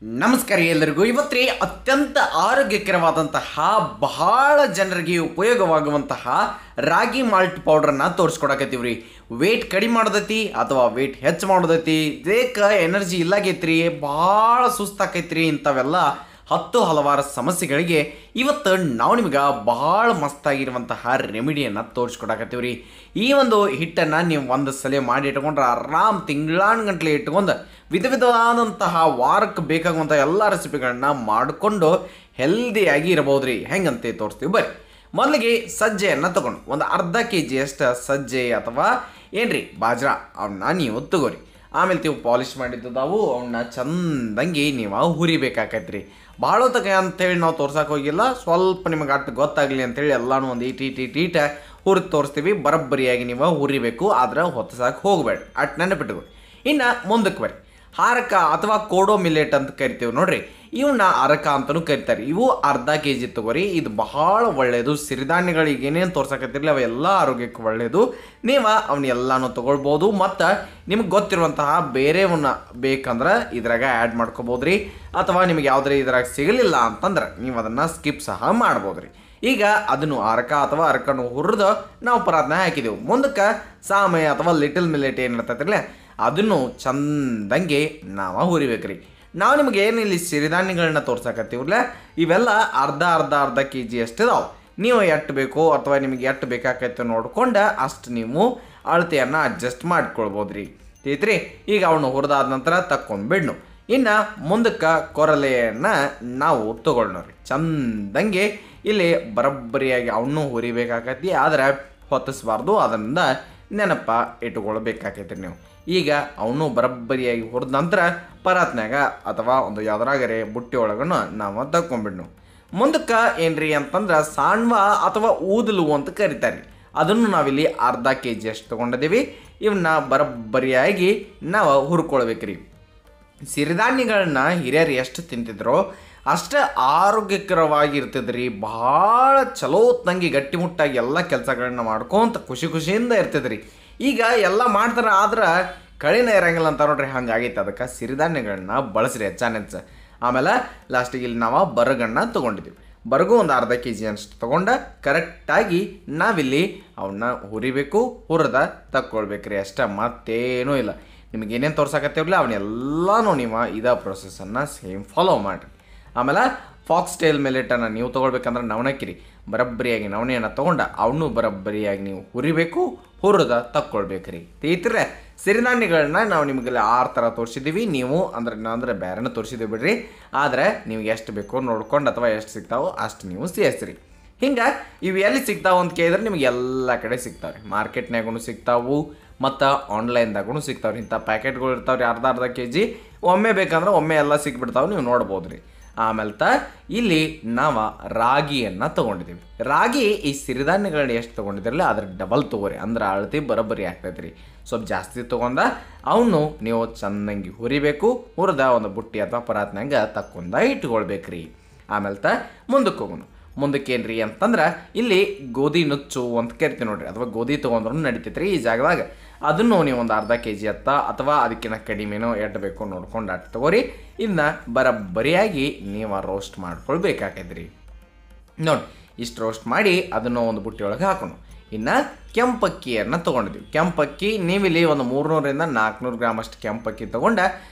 ನಮಸ್ಕಾರ ಎಲ್ಲರಿಗೂ ಇವತ್ತೇ ಅತ್ಯಂತ ಆರೋಗ್ಯಕರವಾದಂತಹ ಬಹಳ ಜನರಿಗೆ ಉಪಯೋಗವಾಗುವಂತಹ ರಾಗಿ ಮಾಲ್ಟ್ ಪೌಡರ್ನ ತೋರಿಸ್ಕೊಡಕತ್ತೀವ್ರಿ. ವೇಟ್ ಕಡಿಮೆ ಮಾಡೋದೈತಿ ಅಥವಾ ವೇಟ್ ಹೆಚ್ಚು ಮಾಡೋದೈತಿ, ದೇಹಕ್ಕೆ ಎನರ್ಜಿ ಇಲ್ಲಾಗೈತ್ರಿ, ಭಾಳ ಸುಸ್ತಾಕೈತ್ರಿ, ಇಂಥವೆಲ್ಲ ಹಲವಾರು ಸಮಸ್ಯೆಗಳಿಗೆ ಇವತ್ತು ನಾವು ನಿಮ್ಗೆ ಭಾಳ ಮಸ್ತಾಗಿರುವಂತಹ ರೆಮಿಡಿಯನ್ನು ತೋರಿಸ್ಕೊಡಕತ್ತೀವ್ರಿ. ಈ ಒಂದು ಹಿಟ್ಟನ್ನು ನೀವು ಒಂದು ಸಲ ಮಾಡಿ ಇಟ್ಕೊಂಡ್ರೆ ಆರಾಮ್ ತಿಂಗಳಾನುಗಂಟ್ಲೆ ಇಟ್ಕೊಂಡು ವಿಧವಾದಂತಹ ವಾರಕ್ಕೆ ಬೇಕಾಗುವಂಥ ಎಲ್ಲ ರೆಸಿಪಿಗಳನ್ನ ಮಾಡಿಕೊಂಡು ಹೆಲ್ದಿಯಾಗಿ ಇರಬಹುದು ರೀ. ಹೆಂಗಂತೆ ತೋರಿಸ್ತೀವಿ ಬರ್ರಿ. ಮೊದಲಿಗೆ ಸಜ್ಜೆಯನ್ನು ತಗೊಂಡು ಒಂದು ಅರ್ಧ kg ಅಷ್ಟು ಸಜ್ಜೆ ಅಥವಾ ಏನ್ರಿ ಬಾಜ್ರಾ ಅವನ್ನ ನೀವು ತಗೋರಿ. ಆಮೇಲೆ ನೀವು ಪಾಲಿಶ್ ಮಾಡಿದ್ದವು ಅವನ್ನ ಚಂದಂಗಿ ನೀವು ಹುರಿಬೇಕಾಕೈತ್ರಿ. ಭಾಳ ತಗ ಅಂತೇಳಿ ನಾವು ತೋರ್ಸಕ್ಕೆ ಹೋಗಿಲ್ಲ, ಸ್ವಲ್ಪ ನಿಮಗೆ ಅಟ್ಟು ಗೊತ್ತಾಗಲಿ ಅಂತೇಳಿ ಎಲ್ಲನೂ ಒಂದು ಈಟ ಹುರಿದು ತೋರಿಸ್ತೀವಿ. ಬರಬ್ಬರಿಯಾಗಿ ನೀವು ಹುರಿಬೇಕು, ಆದ್ರೆ ಹೊತ್ತಸಾಕೆ ಹೋಗಬೇಡ, ಅಟ್ಟು ನೆನಪಿಟ್ಕೊಡಿ. ಇನ್ನು ಮುಂದಕ್ಕೆ ಬರ್ರಿ. ಹಾರಕ ಅಥವಾ ಕೋಡೋ ಮಿಲೆಟ್ ಅಂತ ಕರಿತೀವಿ ನೋಡ್ರಿ, ಇವನ್ನ ಅರಕ ಅಂತಲೂ ಕರಿತಾರೆ. ಇವು ಅರ್ಧ kg ತಗೋರಿ. ಇದು ಬಹಳ ಒಳ್ಳೆಯದು. ಸಿರಿಧಾನ್ಯಗಳಿಗೆ ಏನೇನು ತೋರ್ಸಕತ್ತಿರಲಿ ಅವೆಲ್ಲ ಆರೋಗ್ಯಕ್ಕೆ ಒಳ್ಳೆಯದು. ನೀವು ಅವನ್ನೆಲ್ಲನೂ ತೊಗೊಳ್ಬೋದು. ಮತ್ತು ನಿಮ್ಗೆ ಗೊತ್ತಿರುವಂತಹ ಬೇರೆವನ್ನ ಬೇಕಂದ್ರೆ ಇದ್ರಾಗ ಆ್ಯಡ್ ಮಾಡ್ಕೋಬೋದು ರೀ. ಅಥವಾ ನಿಮ್ಗೆ ಯಾವುದೇ ಇದ್ರಾಗ ಸಿಗಲಿಲ್ಲ ಅಂತಂದ್ರೆ ನೀವು ಅದನ್ನು ಸ್ಕಿಪ್ ಸಹ ಮಾಡ್ಬೋದು ರೀ. ಈಗ ಅದನ್ನು ಅರಕ ಅಥವಾ ಅರಕನ್ನು ಹುರಿದು ನಾವು ಪರಾತ್ನ ಹಾಕಿದೆವು. ಮುಂದಕ್ಕೆ ಸಾಮೆ ಅಥವಾ ಲಿಟಲ್ ಮಿಲೆಟ್ ಏನು ಇರ್ತೈತಿರಲ್ಲ ಅದನ್ನು ಚಂದಂಗೆ ನಾವು ಹುರಿಬೇಕ್ರಿ. ನಾವು ನಿಮ್ಗೆ ಏನು ಇಲ್ಲಿ ಸಿರಿಧಾನ್ಯಗಳನ್ನ ತೋರ್ಸಕತ್ತೀವಲ್ಲ ಇವೆಲ್ಲ ಅರ್ಧ kg ಅಷ್ಟು ಇದಾವೆ. ನೀವು ಎಷ್ಟು ಬೇಕೋ ಅಥವಾ ನಿಮಗೆ ಎಷ್ಟು ಬೇಕಾಕೈತೆ ನೋಡ್ಕೊಂಡು ಅಷ್ಟು ನೀವು ಅಳತೆಯನ್ನು ಅಡ್ಜಸ್ಟ್ ಮಾಡ್ಕೊಳ್ಬೋದು ರೀ. ತಿಳಿತ್ರಿ. ಈಗ ಅವನು ಹುರಿದಾದ ನಂತರ ತಕ್ಕೊಂಡ್ಬಿಡ್ನು. ಇನ್ನು ಮುಂದಕ್ಕೆ ಕೊರಲೆಯನ್ನು ನಾವು ತೊಗೊಳ್ಳೋರಿ. ಚಂದಂಗೆ ಇಲ್ಲಿ ಬರಬ್ಬರಿಯಾಗಿ ಅವನು ಹುರಿಬೇಕಾಕೈತಿ, ಆದರೆ ಹೊತ್ತಿಸ್ಬಾರ್ದು. ಅದರಿಂದ ನೆನಪ ಇಟ್ಕೊಳ್ಬೇಕಾಕೈತ್ರಿ ನೀವು. ಈಗ ಅವನು ಬರಬ್ಬರಿಯಾಗಿ ಹುರಿದ ನಂತರ ಪರಾತ್ನಾಗ ಅಥವಾ ಒಂದು ಯಾವ್ದ್ರಾಗರೆ ಬುಟ್ಟಿ ಒಳಗನ್ನು ನಾವು ತಕ್ಕೊಂಬಿಡ್ನು. ಮುಂದಕ್ಕೆ ಏನ್ರಿ ಅಂತಂದ್ರೆ ಸಾಣ್ವ ಅಥವಾ ಊದಲು ಅಂತ ಕರಿತಾರೆ. ಅದನ್ನು ನಾವಿಲ್ಲಿ ಅರ್ಧ kg ಅಷ್ಟು ತೊಗೊಂಡಿದ್ದೀವಿ. ಇವನ್ನ ಬರಬ್ಬರಿಯಾಗಿ ನಾವು ಹುರ್ಕೊಳ್ಬೇಕ್ರಿ. ಸಿರಿಧಾನ್ಯಗಳನ್ನ ಹಿರಿಯರು ಎಷ್ಟು ತಿಂತಿದ್ರೋ ಅಷ್ಟೇ ಆರೋಗ್ಯಕರವಾಗಿರ್ತದ್ರಿ. ಭಾಳ ಚಲೋ ತಂಗಿ ಗಟ್ಟಿಮುಟ್ಟಾಗಿ ಎಲ್ಲ ಕೆಲಸಗಳನ್ನ ಮಾಡ್ಕೊಂತ ಖುಷಿಯಿಂದ ಇರ್ತದ್ರಿ. ಈಗ ಎಲ್ಲ ಮಾಡ್ತಾರೆ, ಆದ್ರೆ ಕಳಿನ ಇರಂಗಿಲ್ಲ ಅಂತ ನೋಡ್ರಿ, ಹಂಗಾಗೈತೆ. ಅದಕ್ಕೆ ಸಿರಿಧಾನ್ಯಗಳನ್ನ ಬಳಸ್ರಿ ಹೆಚ್ಚಾನೆಚ್ಚ. ಆಮೇಲೆ ಲಾಸ್ಟಿಗೆ ಇಲ್ಲಿ ನಾವು ಬರಗನ್ನ ತೊಗೊಂಡಿದ್ದೀವಿ. ಬರಗು ಒಂದು ಅರ್ಧ kg ಅಷ್ಟು ತೊಗೊಂಡು ಕರೆಕ್ಟಾಗಿ ನಾವಿಲ್ಲಿ ಅವನ್ನ ಹುರಿಬೇಕು, ಹುರಿದ ತಕ್ಕೊಳ್ಬೇಕ್ರಿ ಅಷ್ಟೇ, ಮತ್ತೇನೂ ಇಲ್ಲ. ನಿಮಗೆ ಏನೇನು ತೋರ್ಸಕತ್ತೀವಲ್ಲ ಅವನ್ನೆಲ್ಲನೂ ನೀವು ಇದೇ ಪ್ರೊಸೆಸನ್ನು ಸೇಮ್ ಫಾಲೋ ಮಾಡಿರಿ. ಆಮೇಲೆ ಫಾಕ್ಸ್ ಟೇಲ್ ಮಿಲೆಟನ್ನು ನೀವು ತೊಗೊಳ್ಬೇಕಂದ್ರೆ ನವಣಕ್ಕಿರಿ. ಬರಬ್ಬರಿಯಾಗಿ ನವಣೆಯನ್ನು ತೊಗೊಂಡು ಅವನು ಬರಬ್ಬರಿಯಾಗಿ ನೀವು ಹುರಿಬೇಕು, ಹುರಿದ ತಕ್ಕೊಳ್ಬೇಕ್ರಿ. ತಿಳಿತಿರೆ. ಸಿರಿಧಾನ್ಯಗಳನ್ನ ನಾವು ನಿಮಗೆ 6 ಥರ ತೋರಿಸಿದ್ದೀವಿ. ನೀವು ಅಂದ್ರೆ ಬೇರೆನೂ ತೋರಿಸಿದ್ದೀವಿ ಬಿಡ್ರಿ. ಆದರೆ ನೀವು ಎಷ್ಟು ಬೇಕೋ ನೋಡ್ಕೊಂಡು ಅಥವಾ ಎಷ್ಟು ಸಿಗ್ತಾವೋ ಅಷ್ಟು ನೀವು ಸೇರಿಸ್ರಿ. ಹಿಂಗೆ ಇವು ಎಲ್ಲಿ ಸಿಗ್ತಾವೆ ಅಂತ ಕೇಳಿದ್ರೆ ನಿಮಗೆ ಎಲ್ಲ ಕಡೆ ಸಿಗ್ತಾವೆ. ಮಾರ್ಕೆಟ್ನಾಗೂ ಸಿಗ್ತಾವು ಮತ್ತು ಆನ್ಲೈನ್ದಾಗೂ ಸಿಗ್ತಾವ್ರಿ. ಇಂಥ ಪ್ಯಾಕೆಟ್ಗಳು ಇರ್ತಾವ್ರಿ ಅರ್ಧ kg. ಒಮ್ಮೆ ಬೇಕಂದ್ರೆ ಒಮ್ಮೆ ಎಲ್ಲ ಸಿಕ್ಬಿಡ್ತಾವೆ, ನೀವು ನೋಡ್ಬೋದು ರೀ. ಆಮೇಲೆ ಇಲ್ಲಿ ನಾವು ರಾಗಿಯನ್ನು ತೊಗೊಂಡಿದ್ದೀವಿ. ರಾಗಿ ಈ ಸಿರಿಧಾನ್ಯಗಳನ್ನ ಎಷ್ಟು ತೊಗೊಂಡಿದ್ರಲ್ಲ ಅದ್ರ ಡಬಲ್ ತೊಗೋರಿ, ಅಂದ್ರೆ ಅಳತೆ ಬರೋಬ್ಬರಿ ಆಗ್ತೈತೆ ರೀ. ಸ್ವಲ್ಪ ಜಾಸ್ತಿ ತೊಗೊಂಡ ಅವನು ನೀವು ಚೆನ್ನಾಗಿ ಹುರಿಬೇಕು. ಹುರಿದ ಒಂದು ಬುಟ್ಟಿ ಅಥವಾ ಪರಾತ್ನಾಗ ತಕ್ಕೊಂಡ ಇಟ್ಕೊಳ್ಬೇಕ್ರಿ. ಆಮೇಲೆ ಮುಂದಕ್ಕೆ ಹೋಗೋಣ. ಮುಂದಕ್ಕೇನ್ರಿ ಅಂತಂದ್ರೆ ಇಲ್ಲಿ ಗೋಧಿ ನುಚ್ಚು ಅಂತ ಕರಿತೀವಿ ನೋಡ್ರಿ, ಅಥವಾ ಗೋಧಿ ತೊಗೊಂಡ್ರೂ ನಡಿತೈತೆ ರೀ ಈ ಜಾಗದಾಗ. ಅದನ್ನು ನೀವು ಒಂದು ಅರ್ಧ kg ಅಥವಾ ಅದಕ್ಕಿಂತ ಕಡಿಮೆನೋ ಎಷ್ಟು ಬೇಕೋ ನೋಡ್ಕೊಂಡು ಅಟ್ಟು ತಗೋರಿ. ಇನ್ನು ಬರಬ್ಬರಿಯಾಗಿ ನೀವು ರೋಸ್ಟ್ ಮಾಡ್ಕೊಳ್ಬೇಕಾಕೈತ್ರಿ. ನೋಡಿ ಇಷ್ಟು ರೋಸ್ಟ್ ಮಾಡಿ ಅದನ್ನು ಒಂದು ಬುಟ್ಟಿ ಒಳಗೆ ಹಾಕೋಣ. ಇನ್ನು ಕೆಂಪಕ್ಕಿಯನ್ನು ತೊಗೊಂಡಿದ್ದೀವಿ. ಕೆಂಪಕ್ಕಿ ನೀವಿಲ್ಲಿ ಒಂದು 300ರಿಂದ 400 ಗ್ರಾಮ್ ಅಷ್ಟು ಕೆಂಪಕ್ಕಿ ತೊಗೊಂಡು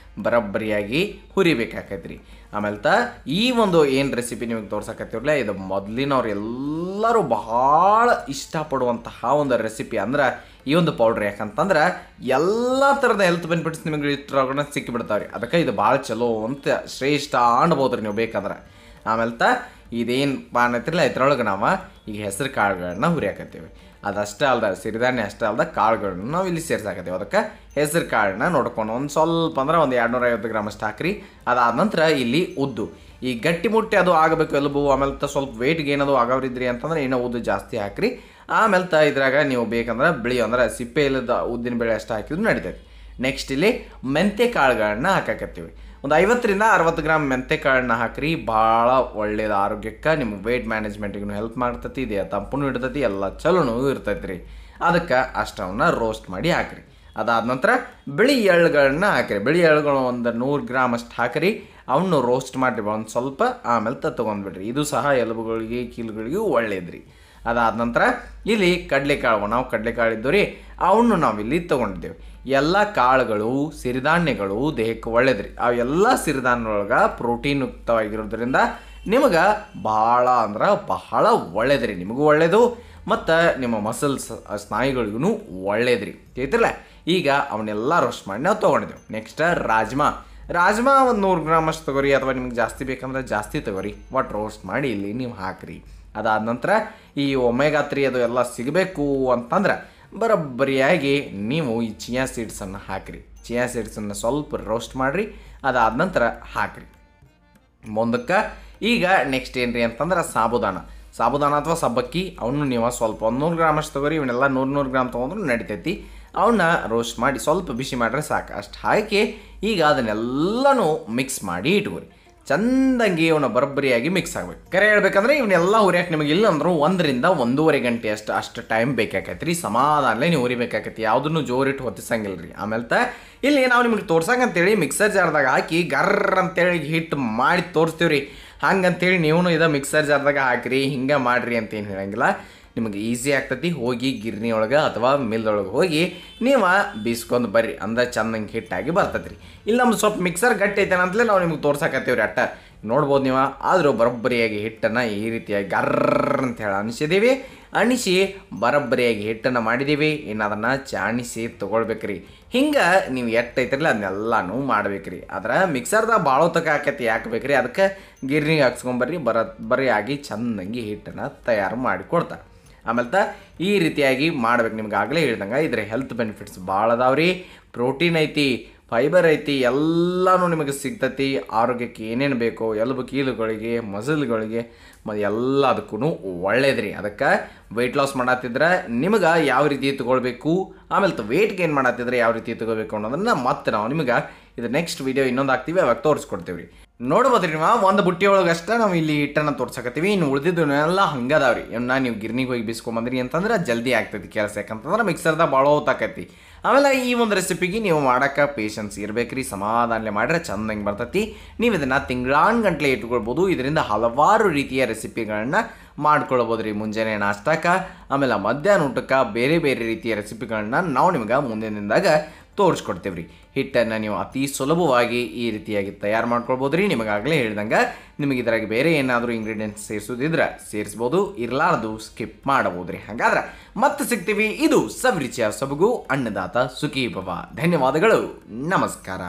ಬರಬ್ಬರಿಯಾಗಿ ಹುರಿಬೇಕಾಕೈತ್ರಿ. ಆಮೇಲೆ ಈ ಒಂದು ಏನು ರೆಸಿಪಿ ನಿಮಗೆ ತೋರ್ಸಕತ್ತೀವಲ್ಲ ಇದು ಮೊದಲಿನವ್ರು ಎಲ್ಲರೂ ಬಹಳ ಇಷ್ಟಪಡುವಂತಹ ಒಂದು ರೆಸಿಪಿ ಅಂದ್ರೆ ಈ ಒಂದು ಪೌಡ್ರ್. ಯಾಕಂತಂದ್ರೆ ಎಲ್ಲ ಥರದ ಹೆಲ್ತ್ ಬೆನಿಫಿಟ್ಸ್ ನಿಮಗೆ ಇಷ್ಟರೊಳಗಡೆ ಸಿಕ್ಕಿಬಿಡ್ತಾವ್ರಿ. ಅದಕ್ಕೆ ಇದು ಭಾಳ ಚಲೋ ಅಂತ ಶ್ರೇಷ್ಠ ಅನ್ಬೋದು ರೀ ನೀವು ಬೇಕಂದ್ರೆ. ಆಮೇಲೆ ಇದೇನು ಪಾನ್ ಐತಿರಲ್ಲ ಇದ್ರೊಳಗೆ ನಾವು ಈಗ ಹೆಸರು ಕಾಳುಗಳನ್ನ ಹುರಿಯಾಕತ್ತೀವಿ. ಅದಷ್ಟೇ ಅಲ್ದ ಸಿರಿಧಾನ್ಯ ಅಷ್ಟೇ ಅಲ್ದ ಕಾಳುಗಳನ್ನ ನಾವು ಇಲ್ಲಿ ಸೇರ್ಸಾಕತ್ತೀವಿ. ಅದಕ್ಕೆ ಹೆಸರು ಕಾಳನ್ನ ನೋಡ್ಕೊಂಡು ಒಂದು ಸ್ವಲ್ಪ ಅಂದ್ರೆ ಒಂದು 250 ಗ್ರಾಮ್ ಅಷ್ಟು ಹಾಕ್ರಿ. ಅದಾದ ನಂತರ ಇಲ್ಲಿ ಉದ್ದು ಈ ಗಟ್ಟಿ ಮುಟ್ಟಿ ಅದು ಆಗಬೇಕು ಎಲುಬು. ಆಮೇಲೆ ಸ್ವಲ್ಪ ವೆಯ್ಟ್ಗೆ ಏನದು ಆಗವ್ರಿದ್ರಿ ಅಂತಂದ್ರೆ ಏನೋ ಉದ್ದು ಜಾಸ್ತಿ ಹಾಕ್ರಿ. ಆಮೇಲೆ ಇದ್ರಾಗ ನೀವು ಬೇಕಂದ್ರೆ ಬಿಳಿ ಅಂದ್ರೆ ಸಿಪ್ಪೆ ಇಲ್ಲದ ಉದ್ದಿನ ಬೇಳೆ ಅಷ್ಟು ಹಾಕಿದ್ರು ನಡೀತೈತಿ. ನೆಕ್ಸ್ಟ್ ಇಲ್ಲಿ ಮೆಂತೆ ಕಾಳುಗಳನ್ನ ಹಾಕಾಕತ್ತೀವಿ. ಒಂದು 50ರಿಂದ 60 ಗ್ರಾಮ್ ಮೆಂತೆ ಕಾಳನ್ನ ಹಾಕ್ರಿ. ಭಾಳ ಒಳ್ಳೇದು ಆರೋಗ್ಯಕ್ಕೆ, ನಿಮ್ಗೆ ವೆಯ್ಟ್ ಮ್ಯಾನೇಜ್ಮೆಂಟಿಗೂ ಹೆಲ್ಪ್ ಮಾಡ್ತೈತಿ, ಇದೆ ತಂಪೂ ಇಡ್ತೈತಿ, ಎಲ್ಲ ಚಲೋನು ಇರ್ತೈತಿ ರೀ. ಅದಕ್ಕೆ ಅಷ್ಟವನ್ನ ರೋಸ್ಟ್ ಮಾಡಿ ಹಾಕ್ರಿ. ಅದಾದ ನಂತರ ಬಿಳಿ ಎಳ್ಳುಗಳನ್ನ ಹಾಕಿರಿ. ಬಿಳಿ ಎಳ್ಳುಗಳು ಒಂದು 100 ಗ್ರಾಮ್ ಅಷ್ಟು ಹಾಕಿರಿ. ಅವನ್ನ ರೋಸ್ಟ್ ಮಾಡಿರಿ ಒಂದು ಸ್ವಲ್ಪ, ಆಮೇಲೆ ತೊಗೊಂಡ್ಬಿಡ್ರಿ. ಇದು ಸಹ ಎಲುಬುಗಳಿಗೆ ಕೀಲುಗಳಿಗೂ ಒಳ್ಳೇದ್ರಿ. ಅದಾದ ನಂತರ ಇಲ್ಲಿ ಕಡಲೆಕಾಳು, ನಾವು ಕಡಲೆಕಾಳು ಇದ್ದು ರೀ, ಅವನ್ನು ನಾವಿಲ್ಲಿ ತೊಗೊಂಡಿದ್ದೇವೆ. ಎಲ್ಲ ಕಾಳುಗಳು ಸಿರಿಧಾನ್ಯಗಳು ದೇಹಕ್ಕೆ ಒಳ್ಳೇದ್ರಿ. ಅವೆಲ್ಲ ಸಿರಿಧಾನ್ಯದೊಳಗೆ ಪ್ರೋಟೀನ್ ಯುಕ್ತವಾಗಿರೋದ್ರಿಂದ ನಿಮಗೆ ಬಹಳ ಅಂದ್ರೆ ಬಹಳ ಒಳ್ಳೇದ್ರಿ. ನಿಮಗೂ ಒಳ್ಳೇದು ಮತ್ತು ನಿಮ್ಮ ಮಸಲ್ಸ್ ಸ್ನಾಯುಗಳಿಗೂ ಒಳ್ಳೇದ್ರಿ. ತಿಳಿತಿರಲ್ಲ. ಈಗ ಅವನ್ನೆಲ್ಲ ರೋಸ್ಟ್ ಮಾಡಿ ನಾವು ತೊಗೊಂಡಿದ್ದೇವೆ. ನೆಕ್ಸ್ಟ್ ರಾಜ್ಮಾ ಒಂದು 100 ಗ್ರಾಮ್ ಅಷ್ಟು ತೊಗೊರಿ, ಅಥವಾ ನಿಮ್ಗೆ ಜಾಸ್ತಿ ಬೇಕಂದ್ರೆ ಜಾಸ್ತಿ ತೊಗೊರಿ. ಒಟ್ಟು ರೋಸ್ಟ್ ಮಾಡಿ ಇಲ್ಲಿ ನೀವು ಹಾಕಿರಿ. ಅದಾದ ನಂತರ ಈ ಒಮೆಗಾ 3 ಅದು ಎಲ್ಲ ಸಿಗಬೇಕು ಅಂತಂದ್ರೆ ಬರೋಬ್ಬರಿಯಾಗಿ ನೀವು ಈ ಚಿಯಾ ಸೀಡ್ಸನ್ನು ಹಾಕಿರಿ. ಚಿಯಾ ಸೀಡ್ಸನ್ನು ಸ್ವಲ್ಪ ರೋಸ್ಟ್ ಮಾಡಿರಿ. ಅದಾದ ನಂತರ ಹಾಕಿರಿ. ಮುಂದಕ್ಕೆ ಈಗ ನೆಕ್ಸ್ಟ್ ಏನು ರೀ ಅಂತಂದ್ರೆ ಸಾಬುದಾನ ಅಥವಾ ಸಬ್ಬಕ್ಕಿ, ಅವನು ನೀವು ಸ್ವಲ್ಪ 100 ಗ್ರಾಮ್ ಅಷ್ಟು ತೊಗೊರಿ. ಇವನ್ನೆಲ್ಲ 100 ಗ್ರಾಮ್ ತೊಗೊಂಡ್ರು ನಡಿತೈತಿ. ಅವನ್ನ ರೋಸ್ಟ್ ಮಾಡಿ ಸ್ವಲ್ಪ ಬಿಸಿ ಮಾಡಿದ್ರೆ ಸಾಕು. ಅಷ್ಟು ಹಾಕಿ ಈಗ ಅದನ್ನೆಲ್ಲನೂ ಮಿಕ್ಸ್ ಮಾಡಿ ಇಟ್ಕೊರಿ. ಚಂದಂಗಿ ಇವನ್ನ ಬರೋಬ್ಬರಿಯಾಗಿ ಮಿಕ್ಸ್ ಆಗಬೇಕು. ಕರೆ ಹೇಳ್ಬೇಕಂದ್ರೆ ಇವನ್ನೆಲ್ಲ ಹುರಿಯಕ್ಕೆ ನಿಮಗೆ ಇಲ್ಲ ಅಂದರೂ 1 ರಿಂದ 1.5 ಗಂಟೆ ಅಷ್ಟು ಟೈಮ್ ಬೇಕಾಕೈತಿ ರೀ. ಸಮಾಧಾನಲೇ ನೀವು ಹುರಿಬೇಕಾಕೈತಿ. ಯಾವುದನ್ನು ಜೋರಿಟ್ಟು ಹೊತ್ತಿಸಂಗಿಲ್ಲ ರೀ. ಆಮೇಲೆ ಇಲ್ಲಿ ನಾವು ನಿಮಗೆ ತೋರ್ಸಂಗಂತೇಳಿ ಮಿಕ್ಸರ್ ಜಾರ್ದಾಗ ಹಾಕಿ ಗರ್ರ ಅಂತೇಳಿ ಹಿಟ್ಟು ಮಾಡಿ ತೋರಿಸ್ತೀವಿ ರೀ. ಹಂಗಂತೇಳಿ ನೀವು ಇದು ಮಿಕ್ಸರ್ ಜಾರ್ದಾಗ ಹಾಕಿರಿ ಹಿಂಗೆ ಮಾಡಿರಿ ಅಂತೇನು ಹೇಳಂಗಿಲ್ಲ. ನಿಮಗೆ ಈಸಿ ಆಗ್ತೈತಿ. ಹೋಗಿ ಗಿರ್ನಿ ಒಳಗೆ ಅಥವಾ ಮಿಲ್ದೊಳಗೆ ಹೋಗಿ ನೀವು ಬೀಸ್ಕೊಂಡು ಬರ್ರಿ, ಅಂದ್ರೆ ಚಂದಂಗೆ ಹಿಟ್ಟಾಗಿ ಬರ್ತೈತೆ ರೀ. ಇಲ್ಲಿ ನಮ್ದು ಸ್ವಲ್ಪ ಮಿಕ್ಸರ್ ಗಟ್ಟಿ ಐತೆ ಅಂತಲೇ ನಾವು ನಿಮ್ಗೆ ತೋರ್ಸಕತ್ತೀವಿ ರೀ. ನೋಡ್ಬೋದು ನೀವು. ಆದರೂ ಬರೋಬ್ಬರಿಯಾಗಿ ಹಿಟ್ಟನ್ನು ಈ ರೀತಿಯಾಗಿ ಗರ್ರ ಅಂತೇಳಿ ಅಣಿಸಿ ಬರೋಬ್ಬರಿಯಾಗಿ ಹಿಟ್ಟನ್ನು ಮಾಡಿದ್ದೀವಿ. ಇನ್ನು ಅದನ್ನು ಚಾಣಿಸಿ ತೊಗೊಳ್ಬೇಕ್ರಿ. ಹಿಂಗೆ ನೀವು ಎಟ್ಟೈತಿರಲ್ಲ ಅದನ್ನೆಲ್ಲನೂ ಮಾಡ್ಬೇಕ್ರಿ. ಆದ್ರೆ ಮಿಕ್ಸರ್ದಾಗ ಭಾಳ ತಕ ಹಾಕೈತಿ ಹಾಕ್ಬೇಕ್ರಿ. ಅದಕ್ಕೆ ಗಿರ್ನಿಗೆ ಹಾಕ್ಸ್ಕೊಂಬರ್ರಿ. ಬರೋಬ್ಬರಿಯಾಗಿ ಚಂದಂಗಿ ಹಿಟ್ಟನ್ನು ತಯಾರು ಮಾಡಿ ಕೊಡ್ತಾರೆ. ಆಮೇಲೆ ಈ ರೀತಿಯಾಗಿ ಮಾಡ್ಬೇಕು. ನಿಮ್ಗೆ ಆಗಲೇ ಹೇಳ್ದಂಗೆ ಇದ್ರ ಹೆಲ್ತ್ ಬೆನಿಫಿಟ್ಸ್ ಭಾಳ ಅದಾವ್ರಿ. ಪ್ರೋಟೀನ್ ಐತಿ, ಫೈಬರ್ ಐತಿ, ಎಲ್ಲನೂ ನಿಮಗೆ ಸಿಗ್ತೈತಿ. ಆರೋಗ್ಯಕ್ಕೆ ಏನೇನು ಬೇಕೋ ಎಲುಬು ಕೀಲುಗಳಿಗೆ ಮಸಲ್ಗಳಿಗೆ ಎಲ್ಲದಕ್ಕೂ ಒಳ್ಳೇದ್ರಿ. ಅದಕ್ಕೆ ವೆಯ್ಟ್ ಲಾಸ್ ಮಾಡತ್ತಿದ್ರೆ ನಿಮಗೆ ಯಾವ ರೀತಿ ತೊಗೊಳ್ಬೇಕು, ಆಮೇಲೆ ವೆಯ್ಟ್ ಗೇನ್ ಮಾಡತ್ತಿದ್ರೆ ಯಾವ ರೀತಿ ತೊಗೋಬೇಕು ಅನ್ನೋದನ್ನು ಮತ್ತೆ ನಾವು ನಿಮಗೆ ಇದು ನೆಕ್ಸ್ಟ್ ವೀಡಿಯೋ ಇನ್ನೊಂದು ಹಾಕ್ತೀವಿ, ಅವಾಗ ತೋರಿಸ್ಕೊಡ್ತೀವಿ ರೀ. ನೋಡ್ಬೋದ್ರಿ ನೀವು. ಒಂದು ಬುಟ್ಟಿ ಒಳಗಷ್ಟೇ ನಾವು ಇಲ್ಲಿ ಹಿಟ್ಟನ್ನು ತೋರ್ಸಕತ್ತೀವಿ. ಇನ್ನು ಉಳಿದಿದ್ದನ್ನೆಲ್ಲ ಹಂಗದಾವ್ರಿ. ಇವನ್ನ ನೀವು ಗಿರ್ನಿಗೆ ಹೋಗಿ ಬಿಸ್ಕೊಂಬಂದ್ರಿ ಅಂತಂದ್ರೆ ಜಲ್ದಿ ಆಗ್ತೈತಿ ಕೆಲಸ. ಯಾಕಂತಂದ್ರೆ ಮಿಕ್ಸರ್ದಾಗ ಭಾಳ ಹೊತ್ತಾಕೈತಿ. ಆಮೇಲೆ ಈ ಒಂದು ರೆಸಿಪಿಗೆ ನೀವು ಮಾಡೋಕ್ಕೆ ಪೇಷನ್ಸ್ ಇರಬೇಕ್ರಿ. ಸಮಾಧಾನಲೆ ಮಾಡಿದ್ರೆ ಚಂದಂಗೆ ಬರ್ತೈತಿ. ನೀವು ಇದನ್ನು ತಿಂಗಳಾನ್ಗಂಟ್ಲೆ ಇಟ್ಕೊಳ್ಬೋದು. ಇದರಿಂದ ಹಲವಾರು ರೀತಿಯ ರೆಸಿಪಿಗಳನ್ನ ಮಾಡ್ಕೊಳ್ಬೋದು ರೀ. ಮುಂಜಾನೆ ನಾಷ್ಟಕ್ಕೆ, ಆಮೇಲೆ ಮಧ್ಯಾಹ್ನ ಊಟಕ್ಕೆ ಬೇರೆ ಬೇರೆ ರೀತಿಯ ರೆಸಿಪಿಗಳನ್ನ ನಾವು ನಿಮ್ಗೆ ಮುಂದಿನ ದಿನದಾಗ ತೋರಿಸ್ಕೊಡ್ತೀವಿ ರೀ. ಹಿಟ್ಟನ್ನು ನೀವು ಅತಿ ಸುಲಭವಾಗಿ ಈ ರೀತಿಯಾಗಿ ತಯಾರು ಮಾಡ್ಕೊಳ್ಬೋದು ರೀ. ನಿಮಗಾಗಲೇ ಹೇಳ್ದಂಗೆ ನಿಮಗೆ ಇದ್ರಾಗ ಬೇರೆ ಏನಾದರೂ ಇಂಗ್ರೀಡಿಯೆಂಟ್ಸ್ ಸೇರಿಸೋದಿದ್ರೆ ಸೇರಿಸ್ಬೋದು, ಇರಲಾರ್ದು ಸ್ಕಿಪ್ ಮಾಡಬಹುದು ರೀ. ಹಾಗಾದ್ರೆ ಮತ್ತೆ ಸಿಗ್ತೀವಿ. ಇದು ಸವಿರುಚಿಯ ಸೊಬಗು ಅನ್ನದಾತ ಸುಖೀ ಭವ. ಧನ್ಯವಾದಗಳು. ನಮಸ್ಕಾರ.